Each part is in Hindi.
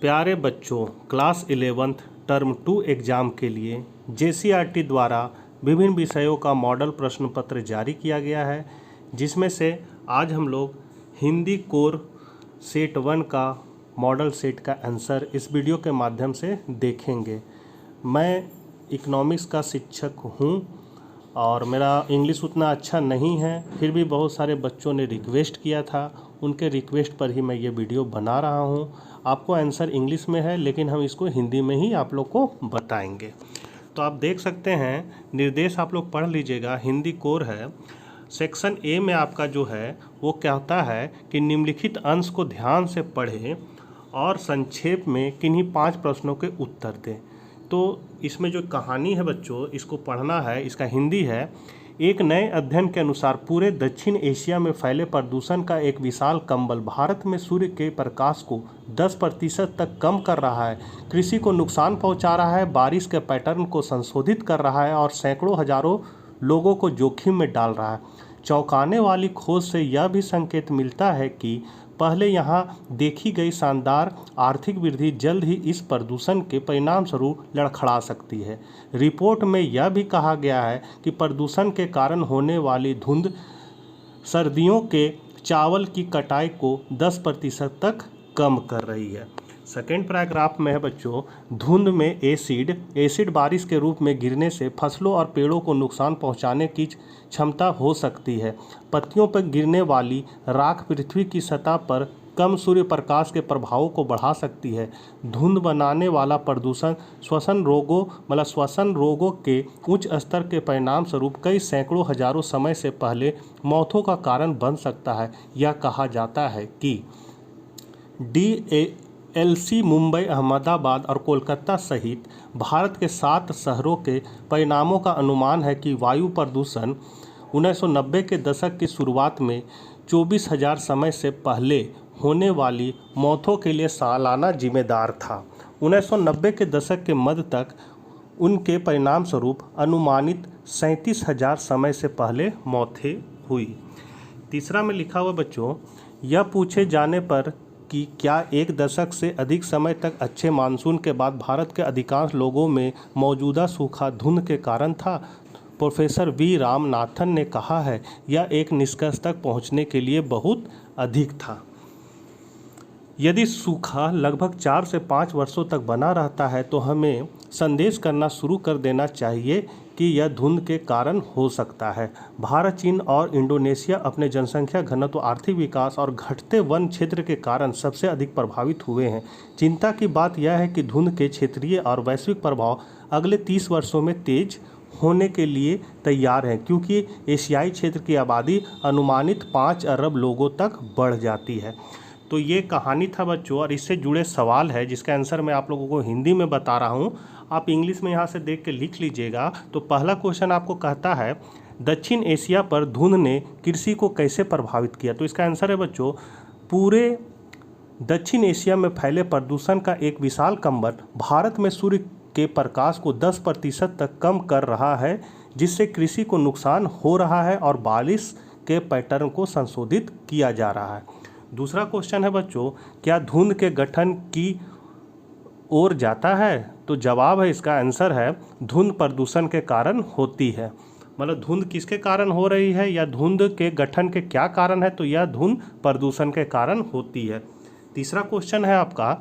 प्यारे बच्चों, क्लास 11th टर्म 2 एग्ज़ाम के लिए JCRT द्वारा विभिन्न विषयों का मॉडल प्रश्न पत्र जारी किया गया है, जिसमें से आज हम लोग हिंदी कोर सेट 1 का मॉडल सेट का आंसर इस वीडियो के माध्यम से देखेंगे। मैं इकोनॉमिक्स का शिक्षक हूँ और मेरा इंग्लिश उतना अच्छा नहीं है, फिर भी बहुत सारे बच्चों ने रिक्वेस्ट किया था, उनके रिक्वेस्ट पर ही मैं ये वीडियो बना रहा हूँ। आपको आंसर इंग्लिश में है, लेकिन हम इसको हिंदी में ही आप लोग को बताएंगे। तो आप देख सकते हैं, निर्देश आप लोग पढ़ लीजिएगा। हिंदी कोर है, सेक्शन ए में आपका जो है वो कहता है कि निम्नलिखित अंश को ध्यान से पढ़ें और संक्षेप में किन्हीं 5 प्रश्नों के उत्तर दें। तो इसमें जो कहानी है बच्चों, इसको पढ़ना है। इसका हिंदी है, एक नए अध्ययन के अनुसार पूरे दक्षिण एशिया में फैले प्रदूषण का एक विशाल कंबल भारत में सूर्य के प्रकाश को 10% तक कम कर रहा है, कृषि को नुकसान पहुंचा रहा है, बारिश के पैटर्न को संशोधित कर रहा है और सैकड़ों हजारों लोगों को जोखिम में डाल रहा है। चौंकाने वाली खोज से यह भी संकेत मिलता है कि पहले यहाँ देखी गई शानदार आर्थिक वृद्धि जल्द ही इस प्रदूषण के परिणामस्वरूप लड़खड़ा सकती है। रिपोर्ट में यह भी कहा गया है कि प्रदूषण के कारण होने वाली धुंध सर्दियों के चावल की कटाई को 10% तक कम कर रही है। सेकेंड पैराग्राफ में है बच्चों, धुंध में एसिड बारिश के रूप में गिरने से फसलों और पेड़ों को नुकसान पहुंचाने की क्षमता हो सकती है। पत्तियों पर गिरने वाली राख पृथ्वी की सतह पर कम सूर्य प्रकाश के प्रभावों को बढ़ा सकती है। धुंध बनाने वाला प्रदूषण श्वसन रोगों के उच्च स्तर के परिणाम स्वरूप कई सैकड़ों हजारों समय से पहले मौतों का कारण बन सकता है। यह कहा जाता है कि DLC मुंबई, अहमदाबाद और कोलकाता सहित भारत के 7 शहरों के परिणामों का अनुमान है कि वायु प्रदूषण 1990 के दशक की शुरुआत में 24,000 समय से पहले होने वाली मौतों के लिए सालाना जिम्मेदार था। 1990 के दशक के मध्य तक उनके परिणाम स्वरूप अनुमानित 37,000 समय से पहले मौतें हुई। तीसरा में लिखा हुआ बच्चों, यह पूछे जाने पर कि क्या एक दशक से अधिक समय तक अच्छे मानसून के बाद भारत के अधिकांश लोगों में मौजूदा सूखा धुंध के कारण था, प्रोफेसर V रामनाथन ने कहा है यह एक निष्कर्ष तक पहुंचने के लिए बहुत अधिक था। यदि सूखा लगभग 4 से 5 वर्षों तक बना रहता है तो हमें संदेश करना शुरू कर देना चाहिए कि यह धुंध के कारण हो सकता है। भारत, चीन और इंडोनेशिया अपने जनसंख्या घनत्व, आर्थिक विकास और घटते वन क्षेत्र के कारण सबसे अधिक प्रभावित हुए हैं। चिंता की बात यह है कि धुंध के क्षेत्रीय और वैश्विक प्रभाव अगले 30 वर्षों में तेज होने के लिए तैयार हैं, क्योंकि एशियाई क्षेत्र की आबादी अनुमानित 5 अरब लोगों तक बढ़ जाती है। तो ये कहानी था बच्चों, और इससे जुड़े सवाल है जिसका आंसर मैं आप लोगों को हिंदी में बता रहा हूँ। आप इंग्लिश में यहाँ से देख के लिख लीजिएगा। तो पहला क्वेश्चन आपको कहता है, दक्षिण एशिया पर धुंध ने कृषि को कैसे प्रभावित किया। तो इसका आंसर है बच्चों, पूरे दक्षिण एशिया में फैले प्रदूषण का एक विशाल कंबल भारत में सूर्य के प्रकाश को 10% तक कम कर रहा है, जिससे कृषि को नुकसान हो रहा है और बारिश के पैटर्न को संशोधित किया जा रहा है। दूसरा क्वेश्चन है बच्चों, क्या धुंध के गठन की ओर जाता है। तो जवाब है, इसका आंसर है धुंध प्रदूषण के कारण होती है। मतलब धुंध किसके कारण हो रही है या धुंध के गठन के क्या कारण है, तो यह धुंध प्रदूषण के कारण होती है। तीसरा क्वेश्चन है आपका,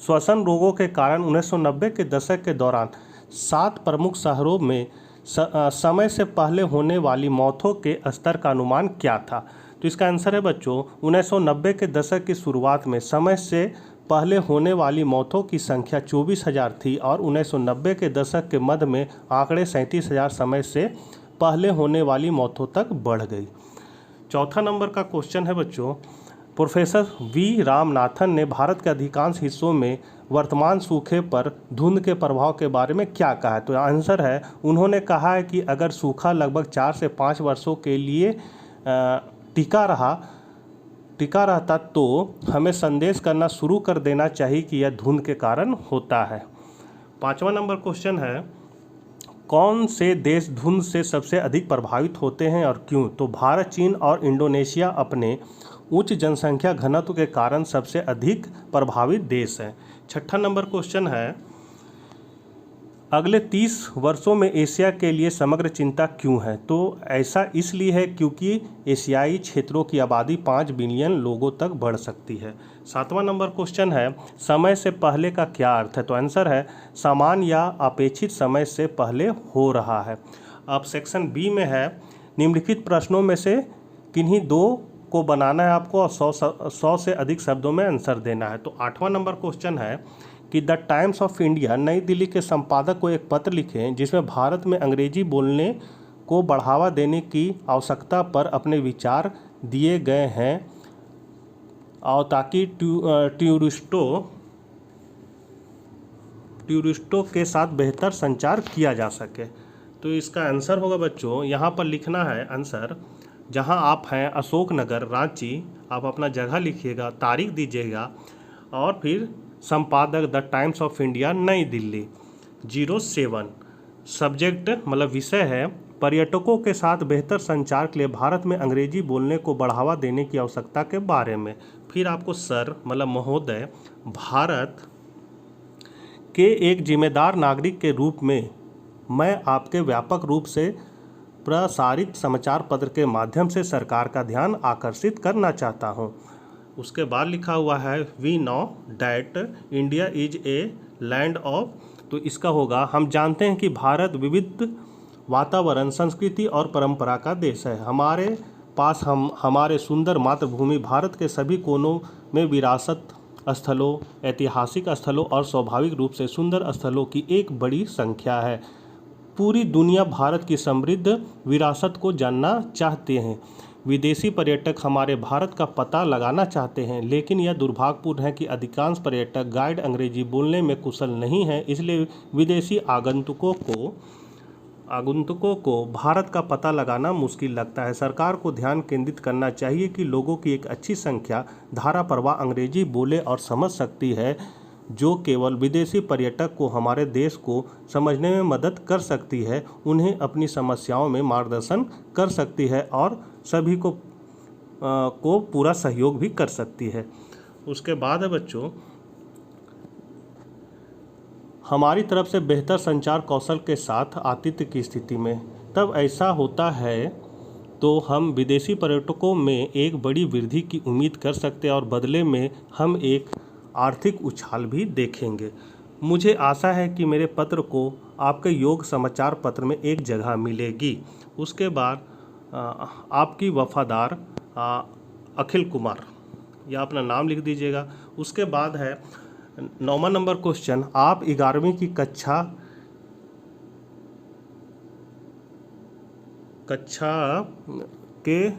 श्वसन रोगों के कारण 1990 के दशक के दौरान 7 प्रमुख शहरों में समय से पहले होने वाली मौतों के स्तर का अनुमान क्या था। तो इसका आंसर है बच्चों, 1990 के दशक की शुरुआत में समय से पहले होने वाली मौतों की संख्या 24,000 थी और 1990 के दशक के मध्य में आंकड़े 37,000 समय से पहले होने वाली मौतों तक बढ़ गई। चौथा नंबर का क्वेश्चन है बच्चों, प्रोफेसर V रामनाथन ने भारत के अधिकांश हिस्सों में वर्तमान सूखे पर धुंध के प्रभाव के बारे में क्या कहा है। तो आंसर है, उन्होंने कहा है कि अगर सूखा लगभग 4 से 5 वर्षों के लिए टिका रहता तो हमें संदेश करना शुरू कर देना चाहिए कि यह धुंध के कारण होता है। 5वां नंबर क्वेश्चन है, कौन से देश धुंध से सबसे अधिक प्रभावित होते हैं और क्यों। तो भारत, चीन और इंडोनेशिया अपने उच्च जनसंख्या घनत्व के कारण सबसे अधिक प्रभावित देश है। 6ठा नंबर क्वेश्चन है, अगले 30 वर्षों में एशिया के लिए समग्र चिंता क्यों है? तो ऐसा इसलिए है क्योंकि एशियाई क्षेत्रों की आबादी 5 बिलियन लोगों तक बढ़ सकती है। 7वां नंबर क्वेश्चन है, समय से पहले का क्या अर्थ है? तो आंसर है समान या अपेक्षित समय से पहले हो रहा है। अब सेक्शन बी में है, निम्नलिखित प्रश्नों में से किन्हीं दो को बनाना है आपको और 100 से अधिक शब्दों में आंसर देना है। तो 8वां नंबर क्वेश्चन है कि द टाइम्स ऑफ इंडिया नई दिल्ली के संपादक को एक पत्र लिखें जिसमें भारत में अंग्रेजी बोलने को बढ़ावा देने की आवश्यकता पर अपने विचार दिए गए हैं और ताकि टूरिस्टों के साथ बेहतर संचार किया जा सके। तो इसका आंसर होगा बच्चों, यहाँ पर लिखना है आंसर, जहाँ आप हैं अशोक नगर रांची, आप अपना जगह लिखिएगा, तारीख दीजिएगा और फिर संपादक द टाइम्स ऑफ इंडिया नई दिल्ली 07। सब्जेक्ट मतलब विषय है पर्यटकों के साथ बेहतर संचार के लिए भारत में अंग्रेजी बोलने को बढ़ावा देने की आवश्यकता के बारे में। फिर आपको सर मतलब महोदय, भारत के एक जिम्मेदार नागरिक के रूप में मैं आपके व्यापक रूप से प्रसारित समाचार पत्र के माध्यम से सरकार का ध्यान आकर्षित करना चाहता हूँ। उसके बाद लिखा हुआ है we know that India is a land of, तो इसका होगा हम जानते हैं कि भारत विविध वातावरण, संस्कृति और परंपरा का देश है। हमारे पास हमारे सुंदर मातृभूमि भारत के सभी कोनों में विरासत स्थलों, ऐतिहासिक स्थलों और स्वाभाविक रूप से सुंदर स्थलों की एक बड़ी संख्या है। पूरी दुनिया भारत की समृद्ध विरासत को जानना चाहते हैं। विदेशी पर्यटक हमारे भारत का पता लगाना चाहते हैं, लेकिन यह दुर्भाग्यपूर्ण है कि अधिकांश पर्यटक गाइड अंग्रेजी बोलने में कुशल नहीं हैं। इसलिए विदेशी आगंतुकों को भारत का पता लगाना मुश्किल लगता है। सरकार को ध्यान केंद्रित करना चाहिए कि लोगों की एक अच्छी संख्या धारा प्रवाह अंग्रेजी बोले और समझ सकती है, जो केवल विदेशी पर्यटक को हमारे देश को समझने में मदद कर सकती है, उन्हें अपनी समस्याओं में मार्गदर्शन कर सकती है और सभी को पूरा सहयोग भी कर सकती है। उसके बाद है बच्चों, हमारी तरफ से बेहतर संचार कौशल के साथ आतिथ्य की स्थिति में तब ऐसा होता है तो हम विदेशी पर्यटकों में एक बड़ी वृद्धि की उम्मीद कर सकते हैं और बदले में हम एक आर्थिक उछाल भी देखेंगे। मुझे आशा है कि मेरे पत्र को आपके योग समाचार पत्र में एक जगह मिलेगी। उसके बाद आपकी वफादार अखिल कुमार, या अपना नाम लिख दीजिएगा। उसके बाद है 9वां नंबर क्वेश्चन, आप 11वीं की कक्षा के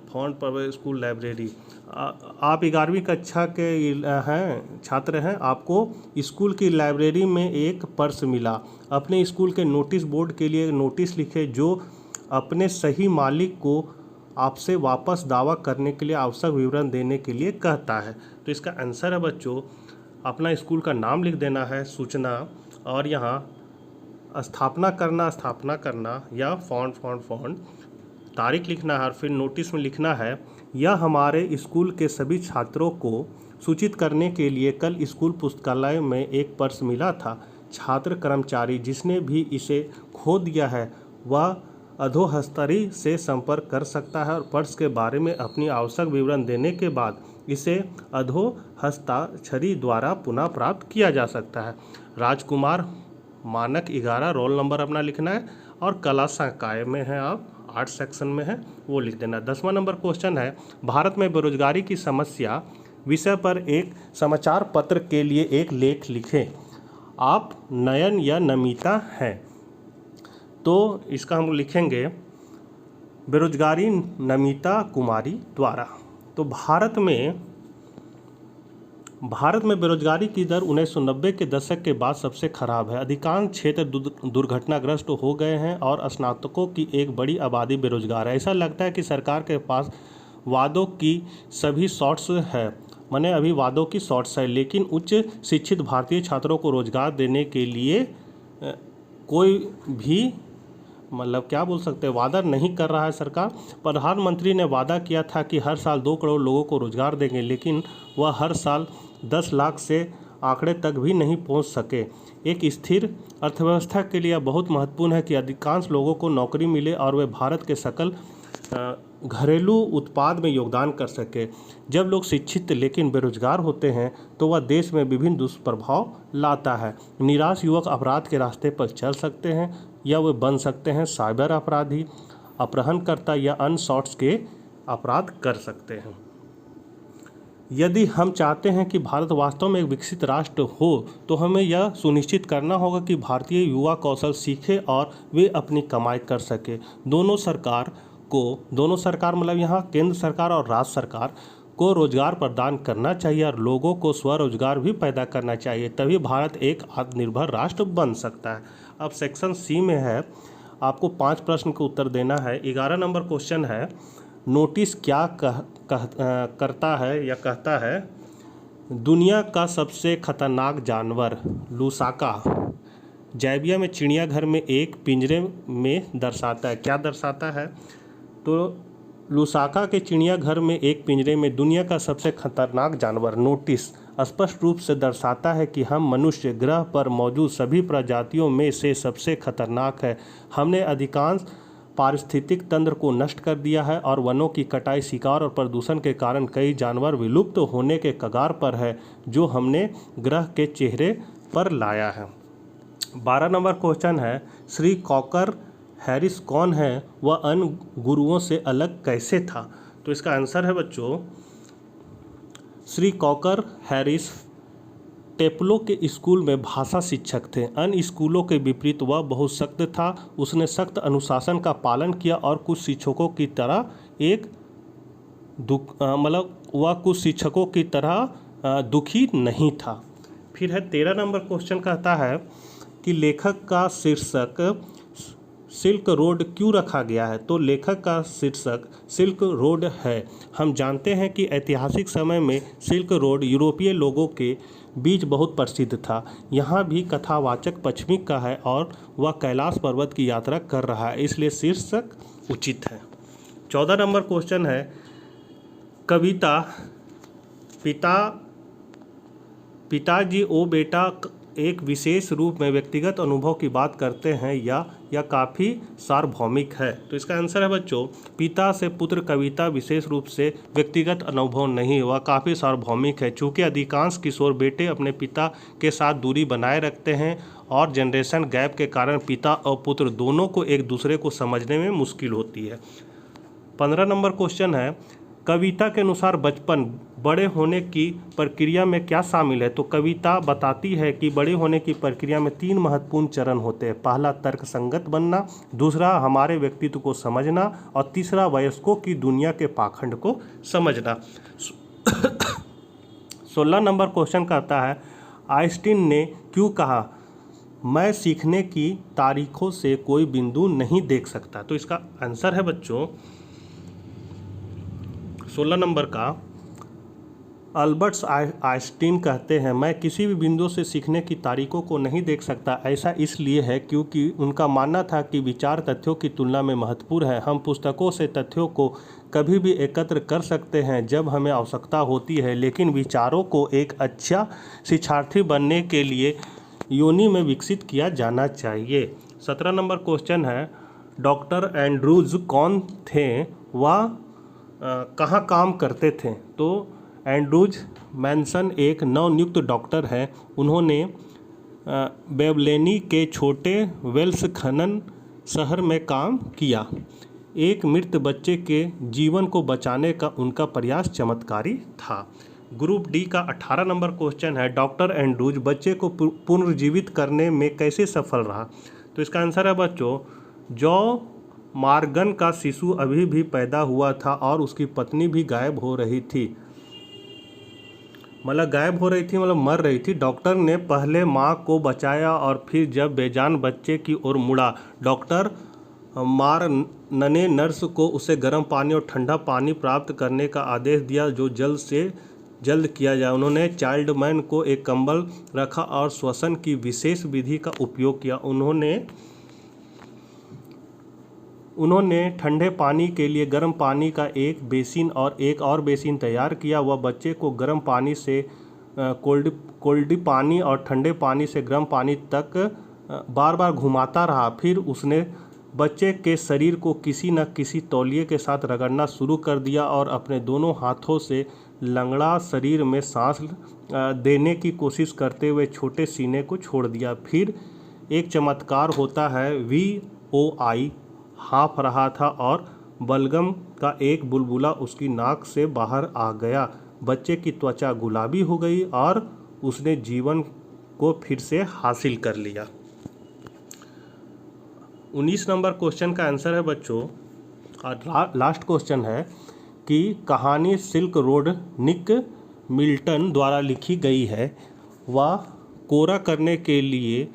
फॉन्ट पर स्कूल लाइब्रेरी, आप 11वीं कक्षा के हैं छात्र हैं। आपको स्कूल की लाइब्रेरी में एक पर्स मिला। अपने स्कूल के नोटिस बोर्ड के लिए नोटिस लिखे जो अपने सही मालिक को आपसे वापस दावा करने के लिए आवश्यक विवरण देने के लिए कहता है। तो इसका आंसर है बच्चों, अपना स्कूल का नाम लिख देना है, सूचना, और यहाँ स्थापना करना या फॉन्ट, तारीख लिखना है और फिर नोटिस में लिखना है, यह हमारे स्कूल के सभी छात्रों को सूचित करने के लिए कल स्कूल पुस्तकालय में एक पर्स मिला था। छात्र कर्मचारी जिसने भी इसे खो दिया है वह अधोहस्ताक्षरी से संपर्क कर सकता है और पर्स के बारे में अपनी आवश्यक विवरण देने के बाद इसे अधोहस्ताक्षरी द्वारा पुनः प्राप्त किया जा सकता है। राजकुमार, मानक 11, रोल नंबर अपना लिखना है और कला संकाय में है, आप आर्ट सेक्शन में है, वो लिख देना। 10वां नंबर क्वेश्चन है, भारत में बेरोजगारी की समस्या विषय पर एक समाचार पत्र के लिए एक लेख लिखें। आप नयन या नमिता हैं, तो इसका हम लिखेंगे बेरोजगारी नमिता कुमारी द्वारा। तो भारत में बेरोजगारी की दर 1990 के दशक के बाद सबसे खराब है। अधिकांश क्षेत्र दुर्घटनाग्रस्त हो गए हैं और स्नातकों की एक बड़ी आबादी बेरोजगार है। ऐसा लगता है कि सरकार के पास वादों की सभी शॉर्ट्स है, माने अभी वादों की शॉर्ट्स है, लेकिन उच्च शिक्षित भारतीय छात्रों को रोजगार देने के लिए कोई भी मतलब क्या बोल सकते हैं, वादा नहीं कर रहा है सरकार। प्रधानमंत्री ने वादा किया था कि हर साल 2 करोड़ लोगों को रोजगार देंगे, लेकिन वह हर साल 10 लाख से आंकड़े तक भी नहीं पहुंच सके। एक स्थिर अर्थव्यवस्था के लिए बहुत महत्वपूर्ण है कि अधिकांश लोगों को नौकरी मिले और वे भारत के सकल घरेलू उत्पाद में योगदान कर सके। जब लोग शिक्षित लेकिन बेरोजगार होते हैं तो वह देश में विभिन्न दुष्प्रभाव लाता है। निराश युवक अपराध के रास्ते पर चल सकते हैं या वे बन सकते हैं साइबर अपराधी, अपहरणकर्ता या अन्य सॉर्ट्स के अपराध कर सकते हैं। यदि हम चाहते हैं कि भारत वास्तव में एक विकसित राष्ट्र हो तो हमें यह सुनिश्चित करना होगा कि भारतीय युवा कौशल सीखे और वे अपनी कमाई कर सके। दोनों सरकार मतलब यहाँ केंद्र सरकार और राज्य सरकार को रोजगार प्रदान करना चाहिए और लोगों को स्वरोजगार भी पैदा करना चाहिए, तभी भारत एक आत्मनिर्भर राष्ट्र बन सकता है। अब सेक्शन सी में है, आपको 5 प्रश्न का उत्तर देना है। 11 नंबर क्वेश्चन है, नोटिस क्या करता है या कहता है, दुनिया का सबसे खतरनाक जानवर लूसाका जाइबिया में चिड़ियाघर में एक पिंजरे में दर्शाता है। क्या दर्शाता है? तो लूसाका के चिड़ियाघर में एक पिंजरे में दुनिया का सबसे खतरनाक जानवर नोटिस स्पष्ट रूप से दर्शाता है कि हम मनुष्य ग्रह पर मौजूद सभी प्रजातियों में से सबसे खतरनाक है। हमने अधिकांश पारिस्थितिक तंत्र को नष्ट कर दिया है और वनों की कटाई, शिकार और प्रदूषण के कारण कई जानवर विलुप्त होने के कगार पर है, जो हमने ग्रह के चेहरे पर लाया है। 12 नंबर क्वेश्चन है, श्री कॉकर हैरिस कौन है, वह अन्य गुरुओं से अलग कैसे था? तो इसका आंसर है बच्चों, श्री कॉकर हैरिस टेप्लो के स्कूल में भाषा शिक्षक थे। अन्य स्कूलों के विपरीत वह बहुत सख्त था। उसने सख्त अनुशासन का पालन किया और कुछ शिक्षकों की तरह दुखी नहीं था। फिर है 13 नंबर क्वेश्चन, कहता है कि लेखक का शीर्षक सिल्क रोड क्यों रखा गया है? तो लेखक का शीर्षक सिल्क रोड है। हम जानते हैं कि ऐतिहासिक समय में सिल्क रोड यूरोपीय लोगों के बीच बहुत प्रसिद्ध था। यहाँ भी कथावाचक पश्चिमी का है और वह कैलाश पर्वत की यात्रा कर रहा है, इसलिए शीर्षक उचित है। 14 नंबर क्वेश्चन है, कविता पिताजी ओ बेटा एक विशेष रूप में व्यक्तिगत अनुभव की बात करते हैं या काफ़ी सार्वभौमिक है? तो इसका आंसर है बच्चों, पिता से पुत्र कविता विशेष रूप से व्यक्तिगत अनुभव नहीं, वह काफ़ी सार्वभौमिक है। चूँकि अधिकांश किशोर बेटे अपने पिता के साथ दूरी बनाए रखते हैं और जनरेशन गैप के कारण पिता और पुत्र दोनों को एक दूसरे को समझने में मुश्किल होती है। 15 नंबर क्वेश्चन है, कविता के अनुसार बचपन बड़े होने की प्रक्रिया में क्या शामिल है? तो कविता बताती है कि बड़े होने की प्रक्रिया में 3 महत्वपूर्ण चरण होते हैं। पहला तर्कसंगत बनना, दूसरा हमारे व्यक्तित्व को समझना और तीसरा वयस्कों की दुनिया के पाखंड को समझना। 16 नंबर क्वेश्चन कहता है, आइंस्टीन ने क्यों कहा, मैं सीखने की तारीखों से कोई बिंदु नहीं देख सकता? तो इसका आंसर है बच्चों 16 नंबर का, अल्बर्ट आइंस्टीन कहते हैं, मैं किसी भी बिंदु से सीखने की तारीखों को नहीं देख सकता। ऐसा इसलिए है क्योंकि उनका मानना था कि विचार तथ्यों की तुलना में महत्वपूर्ण है। हम पुस्तकों से तथ्यों को कभी भी एकत्र कर सकते हैं जब हमें आवश्यकता होती है, लेकिन विचारों को एक अच्छा शिक्षार्थी बनने के लिए योनि में विकसित किया जाना चाहिए। 17 नंबर क्वेश्चन है, डॉक्टर एंड्रूज कौन थे, वह कहाँ काम करते थे? तो एंड्रूज मैनसन एक नवनियुक्त डॉक्टर हैं। उन्होंने बेवलेनी के छोटे वेल्स खनन शहर में काम किया। एक मृत बच्चे के जीवन को बचाने का उनका प्रयास चमत्कारी था। ग्रुप डी का 18 नंबर क्वेश्चन है, डॉक्टर एंड्रूज बच्चे को पुनर्जीवित करने में कैसे सफल रहा? तो इसका आंसर है बच्चों, जो मार्गन का शिशु अभी भी पैदा हुआ था और उसकी पत्नी भी गायब हो रही थी, मतलब मर रही थी। डॉक्टर ने पहले मां को बचाया और फिर जब बेजान बच्चे की ओर मुड़ा, डॉक्टर मारन ने नर्स को उसे गर्म पानी और ठंडा पानी प्राप्त करने का आदेश दिया, जो जल्द से जल्द किया जाए। उन्होंने चाइल्डमैन को एक कंबल रखा और श्वसन की विशेष विधि का उपयोग किया। उन्होंने उन्होंने ठंडे पानी के लिए गर्म पानी का एक बेसिन और एक और बेसिन तैयार किया। वह बच्चे को गर्म पानी से कोल्ड पानी और ठंडे पानी से गर्म पानी तक बार बार घुमाता रहा। फिर उसने बच्चे के शरीर को किसी न किसी तौलिए के साथ रगड़ना शुरू कर दिया और अपने दोनों हाथों से लंगड़ा शरीर में सांस देने की कोशिश करते हुए छोटे सीने को छोड़ दिया। फिर एक चमत्कार होता है, VOI हाँफ रहा था और बलगम का एक बुलबुला उसकी नाक से बाहर आ गया। बच्चे की त्वचा गुलाबी हो गई और उसने जीवन को फिर से हासिल कर लिया। 19 नंबर क्वेश्चन का आंसर है बच्चों, और लास्ट क्वेश्चन है कि कहानी सिल्क रोड निक मिल्टन द्वारा लिखी गई है। वह कोरा करने के लिए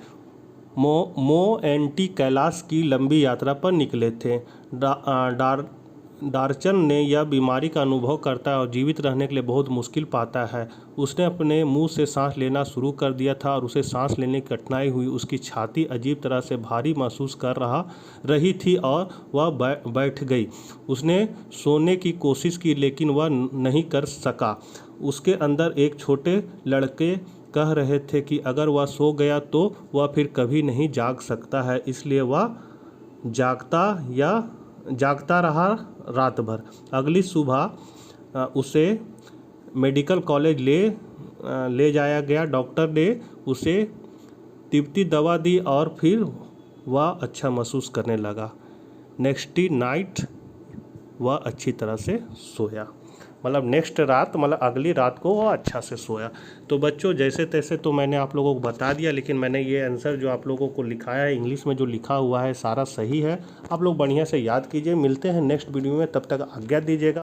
मोएंटी कैलाश की लंबी यात्रा पर निकले थे। डार्चन ने यह बीमारी का अनुभव करता है और जीवित रहने के लिए बहुत मुश्किल पाता है। उसने अपने मुंह से सांस लेना शुरू कर दिया था और उसे सांस लेने की कठिनाई हुई। उसकी छाती अजीब तरह से भारी महसूस कर रही थी और वह बैठ गई। उसने सोने की कोशिश की लेकिन वह नहीं कर सका। उसके अंदर एक छोटे लड़के कह रहे थे कि अगर वह सो गया तो वह फिर कभी नहीं जाग सकता है, इसलिए वह जागता रहा रात भर। अगली सुबह उसे मेडिकल कॉलेज ले जाया गया। डॉक्टर ने उसे तिब्बती दवा दी और फिर वह अच्छा महसूस करने लगा। नेक्स्ट नाइट वह अच्छी तरह से सोया, मतलब नेक्स्ट रात, मतलब अगली रात को वह अच्छा से सोया। तो बच्चों जैसे तैसे तो मैंने आप लोगों को बता दिया, लेकिन मैंने ये आंसर जो आप लोगों को लिखाया है इंग्लिश में जो लिखा हुआ है सारा सही है। आप लोग बढ़िया से याद कीजिए। मिलते हैं नेक्स्ट वीडियो में, तब तक आज्ञा दीजिएगा।